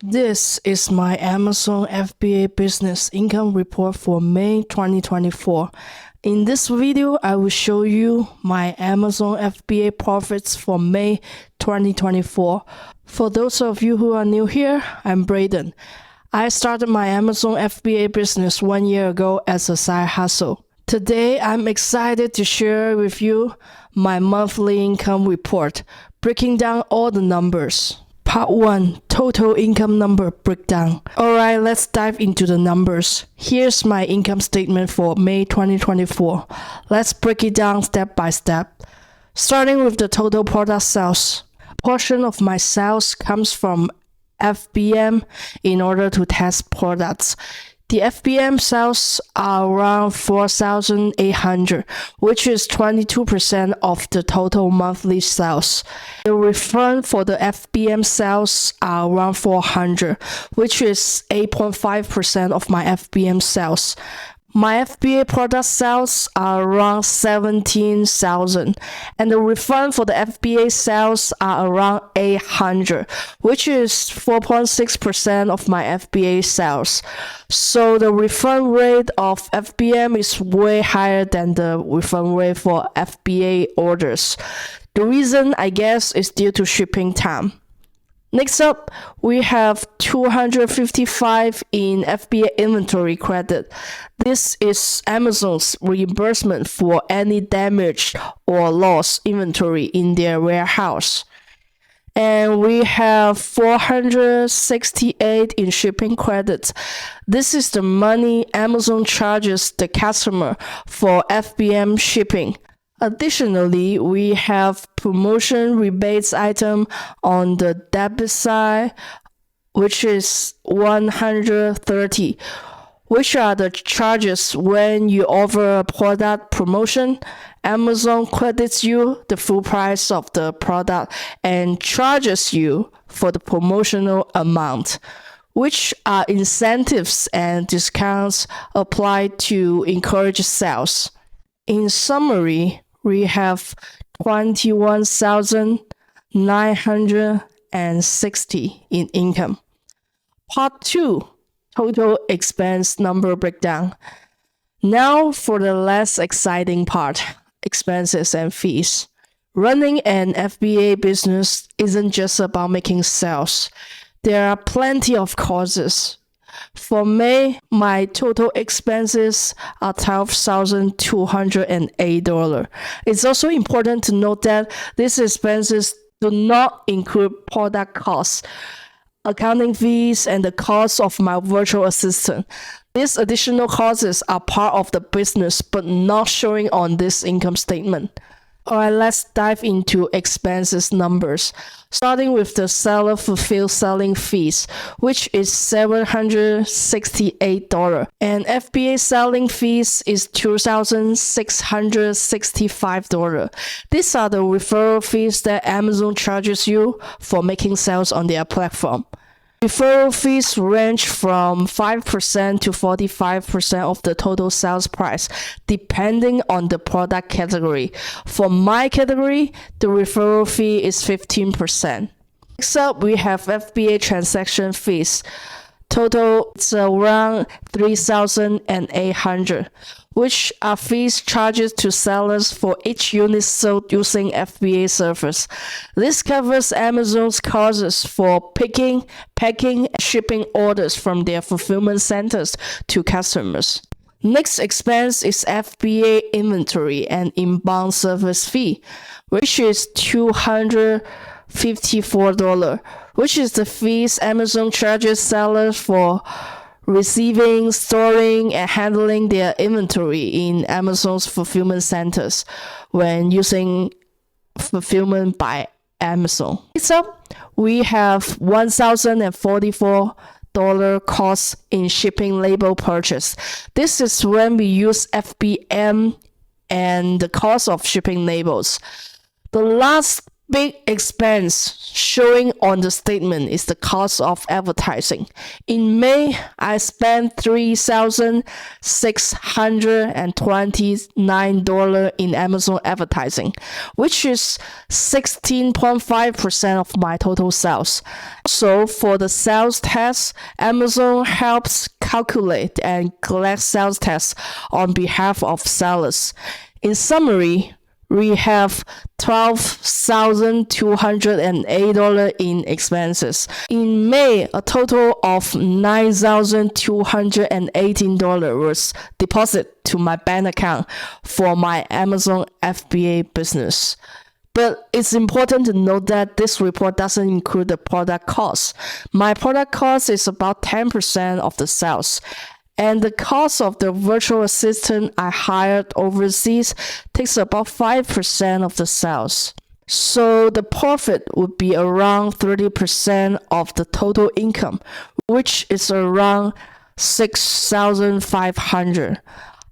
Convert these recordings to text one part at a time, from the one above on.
This is my Amazon FBA business income report for May 2024. In this video, I will show you my Amazon FBA profits for May 2024. For those of you who are new here, I'm Braden. I started my Amazon FBA business 1 year ago as a side hustle. Today, I'm excited to share with you my monthly income report, breaking down all the numbers. Part 1. Total income number breakdown. Alright, let's dive into the numbers. Here's my income statement for May 2024. Let's break it down step by step. Starting with the total product sales. A portion of my sales comes from FBM in order to test products. The FBM sales are around 4,800, which is 22% of the total monthly sales. The refund for the FBM sales are around 400, which is 8.5% of my FBM sales. My FBA product sales are around 17,000, and the refund for the FBA sales are around 800, which is 4.6% of my FBA sales. So the refund rate of FBM is way higher than the refund rate for FBA orders. The reason, I guess, is due to shipping time. Next up, we have 255 in FBA inventory credit. This is Amazon's reimbursement for any damaged or lost inventory in their warehouse. And we have 468 in shipping credits. This is the money Amazon charges the customer for FBM shipping. Additionally, we have promotion rebates item on the debit side, which is 130, which are the charges when you offer a product promotion. Amazon credits you the full price of the product and charges you for the promotional amount, which are incentives and discounts applied to encourage sales. In summary, we have 21,960 in income. Part 2. Total expense number breakdown. Now for the less exciting part, expenses and fees. Running an FBA business isn't just about making sales. There are plenty of costs. For May, my total expenses are $12,208. It's also important to note that these expenses do not include product costs, accounting fees, and the cost of my virtual assistant. These additional costs are part of the business but not showing on this income statement. Alright, let's dive into expenses numbers. Starting with the seller fulfilled selling fees, which is $768, and FBA selling fees is $2,665. These are the referral fees that Amazon charges you for making sales on their platform. Referral fees range from 5% to 45% of the total sales price, depending on the product category. For my category, the referral fee is 15%. Next up, we have FBA transaction fees. Total is around $3,800, which are fees charged to sellers for each unit sold using FBA service. This covers Amazon's costs for picking, packing, and shipping orders from their fulfillment centers to customers. Next expense is FBA inventory and inbound service fee, which is $254, which is the fees Amazon charges sellers for receiving, storing, and handling their inventory in Amazon's fulfillment centers when using fulfillment by Amazon. Next up, we have $1,044 cost in shipping label purchase. This is when we use FBM and the cost of shipping labels. The last big expense showing on the statement is the cost of advertising. In May, I spent $3,629 in Amazon advertising, which is 16.5% of my total sales. So for the sales tax, Amazon helps calculate and collect sales tax on behalf of sellers. In summary, we have $12,208 in expenses. In May, a total of $9,218 was deposited to my bank account for my Amazon FBA business. But it's important to note that this report doesn't include the product cost. My product cost is about 10% of the sales. And the cost of the virtual assistant I hired overseas takes about 5% of the sales. So the profit would be around 30% of the total income, which is around $6,500.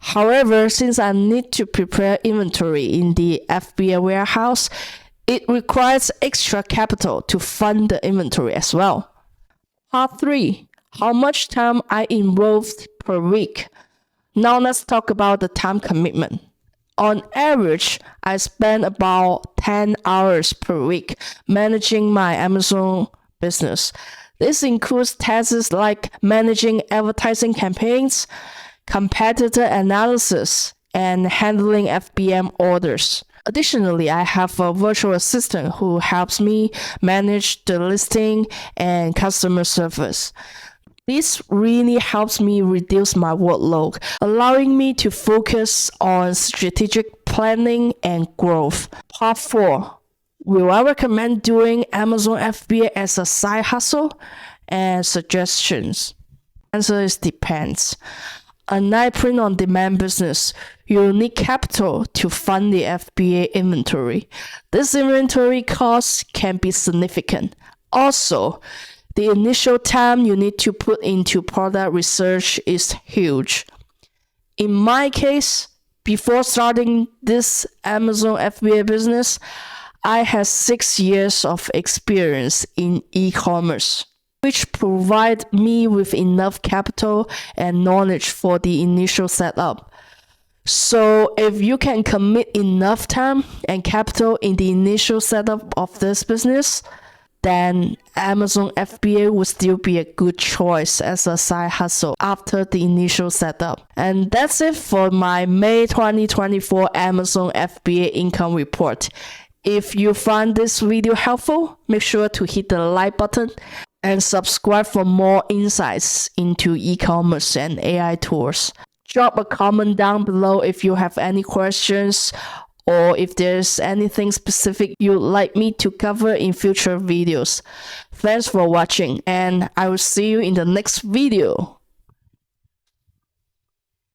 However, since I need to prepare inventory in the FBA warehouse, it requires extra capital to fund the inventory as well. Part 3. How much time I involved per week. Now let's talk about the time commitment. On average, I spend about 10 hours per week managing my Amazon business. This includes tasks like managing advertising campaigns, competitor analysis, and handling FBM orders. Additionally, I have a virtual assistant who helps me manage the listing and customer service. This really helps me reduce my workload, allowing me to focus on strategic planning and growth. Part 4. Will I recommend doing Amazon FBA as a side hustle? And suggestions. Answer is depends. Unlike print-on-demand business, you need capital to fund the FBA inventory. This inventory cost can be significant. Also, the initial time you need to put into product research is huge. In my case, before starting this Amazon FBA business, I had 6 years of experience in e-commerce, which provide me with enough capital and knowledge for the initial setup. So if you can commit enough time and capital in the initial setup of this business, then Amazon FBA will still be a good choice as a side hustle after the initial setup. And that's it for my May 2024 Amazon FBA income report. If you found this video helpful, make sure to hit the like button and subscribe for more insights into e-commerce and AI tools. Drop a comment down below if you have any questions or if there's anything specific you'd like me to cover in future videos. Thanks for watching, and I will see you in the next video.